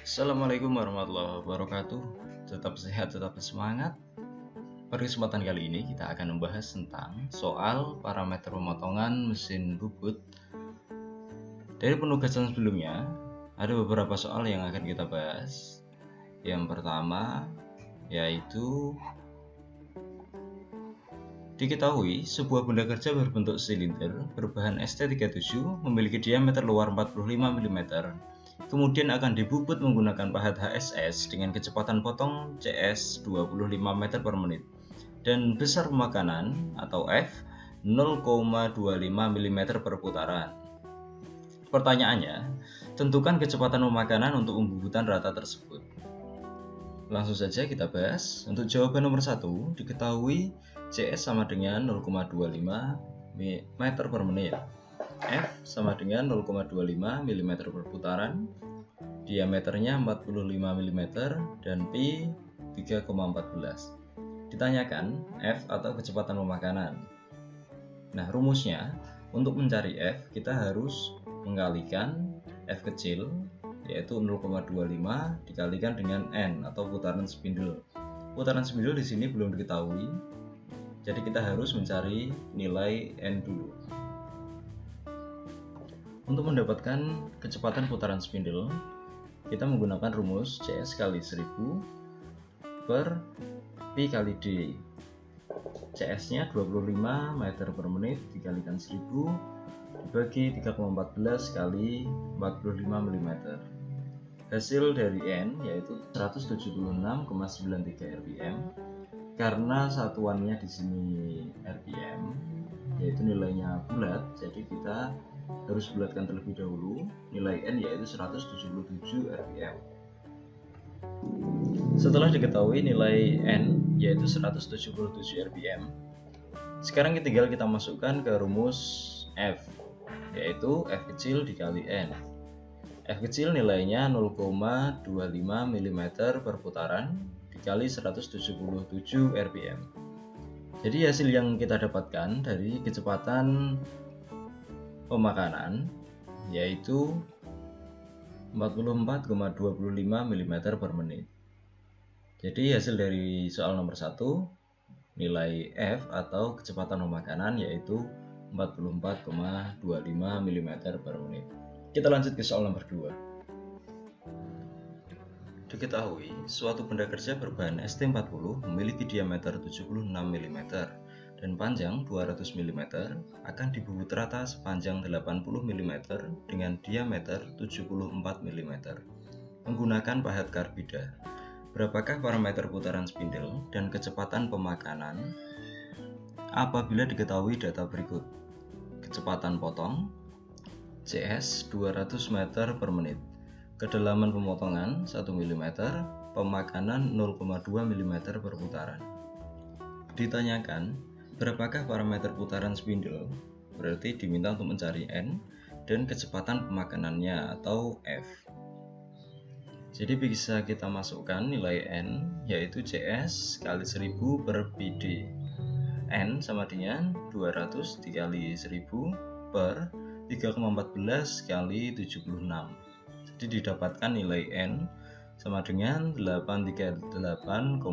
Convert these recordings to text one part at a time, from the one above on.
Assalamualaikum warahmatullahi wabarakatuh. Tetap sehat, tetap semangat. Pada kesempatan kali ini kita akan membahas tentang soal parameter pemotongan mesin bubut. Dari penugasan sebelumnya, ada beberapa soal yang akan kita bahas. Yang pertama yaitu diketahui sebuah benda kerja berbentuk silinder berbahan ST37 memiliki diameter luar 45 mm. Kemudian akan dibubut menggunakan pahat HSS dengan kecepatan potong CS 25 meter per menit dan besar pemakanan atau F 0,25 mm per putaran. Pertanyaannya, tentukan kecepatan pemakanan untuk pembubutan rata tersebut. Langsung saja kita bahas. Untuk jawaban nomor 1, diketahui CS sama dengan 0,25 meter per menit. F sama dengan 0,25 mm per putaran, diameternya 45 mm, dan P 3,14. Ditanyakan F atau kecepatan pemakanan. Nah, rumusnya untuk mencari F kita harus mengalikan F kecil yaitu 0,25 dikalikan dengan N atau putaran spindle. Putaran spindle di sini belum diketahui, jadi kita harus mencari nilai N dulu. Untuk mendapatkan kecepatan putaran spindle, kita menggunakan rumus CS kali 1000 per P kali D. CS-nya 25 meter per menit dikalikan 1000 dibagi 3,14 kali 45 mm. Hasil dari N yaitu 176,93 rpm. Karena satuannya di sini rpm, yaitu nilainya bulat, jadi kita harus bulatkan terlebih dahulu. Nilai N yaitu 177 rpm. Setelah diketahui nilai N yaitu 177 rpm, sekarang tinggal kita masukkan ke rumus F, yaitu F kecil dikali N. F kecil nilainya 0,25 mm per putaran dikali 177 rpm. Jadi hasil yang kita dapatkan dari kecepatan pemakanan yaitu 44,25 mm per menit. Jadi hasil dari soal nomor 1, nilai F atau kecepatan pemakanan yaitu 44,25 mm per menit. Kita lanjut ke soal nomor 2. Diketahui suatu benda kerja berbahan ST40 memiliki diameter 76 mm dan panjang 200 mm akan dibubut rata sepanjang 80 mm dengan diameter 74 mm menggunakan pahat karbida. Berapakah parameter putaran spindle dan kecepatan pemakanan apabila diketahui data berikut? Kecepatan potong CS 200 meter per menit, kedalaman pemotongan 1 mm, pemakanan 0,2 mm per putaran. Ditanyakan berapakah parameter putaran spindle, berarti diminta untuk mencari N, dan kecepatan pemakanannya atau F. Jadi bisa kita masukkan nilai N yaitu CS kali 1000 per PD. N sama dengan 200 dikali 1000 per 3,14 kali 76. Jadi didapatkan nilai N sama dengan 838,08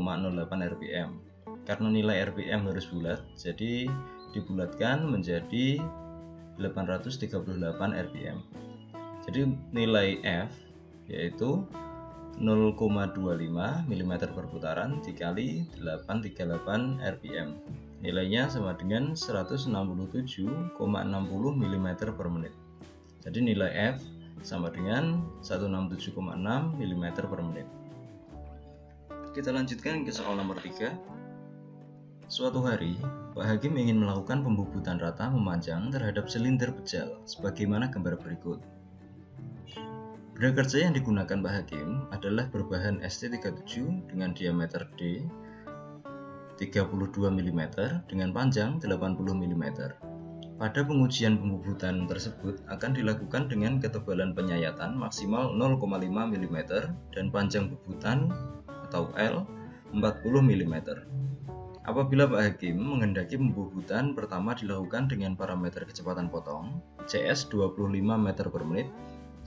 rpm. Karena nilai rpm harus bulat, jadi dibulatkan menjadi 838 rpm. Jadi nilai F yaitu 0,25 mm per putaran dikali 838 rpm. Nilainya sama dengan 167,60 mm per menit. Jadi nilai F sama dengan 167,6 mm per menit. Kita lanjutkan ke soal nomor 3. Suatu hari, Pak Hakim ingin melakukan pembubutan rata memanjang terhadap silinder pejal sebagaimana gambar berikut. Benda kerja yang digunakan Pak Hakim adalah berbahan ST37 dengan diameter D 32 mm dengan panjang 80 mm. Pada pengujian pembubutan tersebut akan dilakukan dengan ketebalan penyayatan maksimal 0,5 mm dan panjang bubutan atau L 40 mm. Apabila Pak Hakim menghendaki pembubutan pertama dilakukan dengan parameter kecepatan potong CS 25 meter per menit,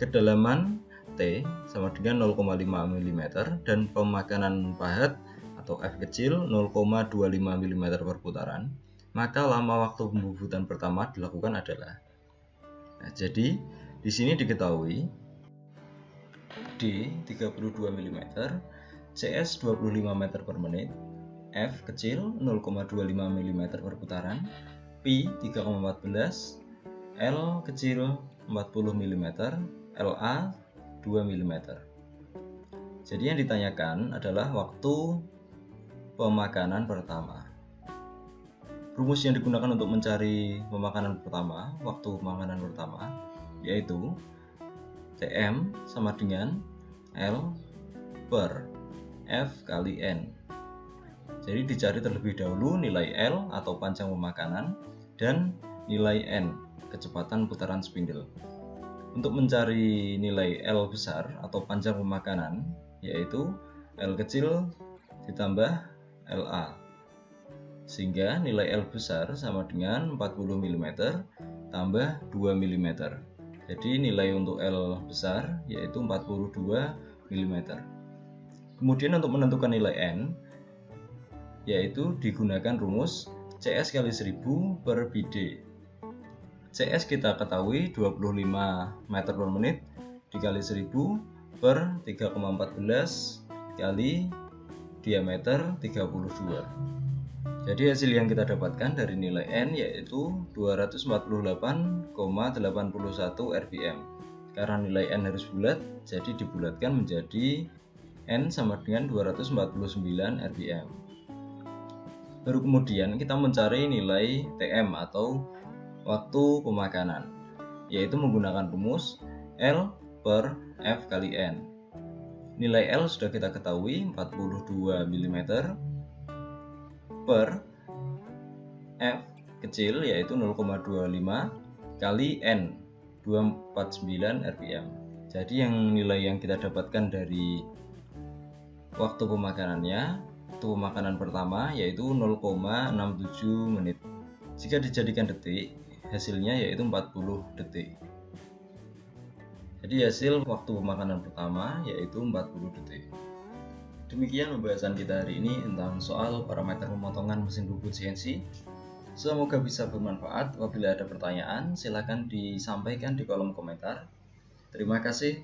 kedalaman T sama dengan 0,5 mm dan pemakanan pahat atau F kecil 0,25 mm per putaran, maka lama waktu pembubutan pertama dilakukan adalah. Nah, jadi di sini diketahui D 32 mm, CS 25 meter per menit, F kecil 0,25 mm per putaran, Pi 3,14, L kecil 40 mm, LA 2 mm. Jadi yang ditanyakan adalah waktu pemakanan pertama. Rumus yang digunakan untuk mencari pemakanan pertama, waktu pemakanan pertama, yaitu Tm sama dengan L per F kali N. Jadi dicari terlebih dahulu nilai L atau panjang pemakanan dan nilai N, kecepatan putaran spindle. Untuk mencari nilai L besar atau panjang pemakanan, yaitu L kecil ditambah LA, sehingga nilai L besar sama dengan 40 mm tambah 2 mm. Jadi nilai untuk L besar yaitu 42 mm. Kemudian untuk menentukan nilai N, yaitu digunakan rumus CS kali 1000 per BD. CS kita ketahui 25 meter per menit dikali 1000 per 3,14 kali diameter 32. Jadi hasil yang kita dapatkan dari nilai N yaitu 248,81 rpm. Karena nilai N harus bulat, jadi dibulatkan menjadi N sama dengan 249 rpm. Baru kemudian kita mencari nilai Tm atau waktu pemakanan, yaitu menggunakan rumus L per F kali N. Nilai L sudah kita ketahui 42 mm per F kecil yaitu 0,25 kali N 249 rpm. Jadi yang nilai yang kita dapatkan dari waktu pemakanannya, waktu pemakanan pertama yaitu 0,67 menit. Jika dijadikan detik, hasilnya yaitu 40 detik. Jadi hasil waktu pemakanan pertama yaitu 40 detik. Demikian pembahasan kita hari ini tentang soal parameter pemotongan mesin bubut CNC. Semoga bisa bermanfaat. Apabila ada pertanyaan, silakan disampaikan di kolom komentar. Terima kasih.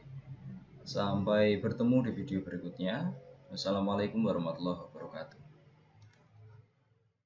Sampai bertemu di video berikutnya. Wassalamualaikum warahmatullahi wabarakatuh.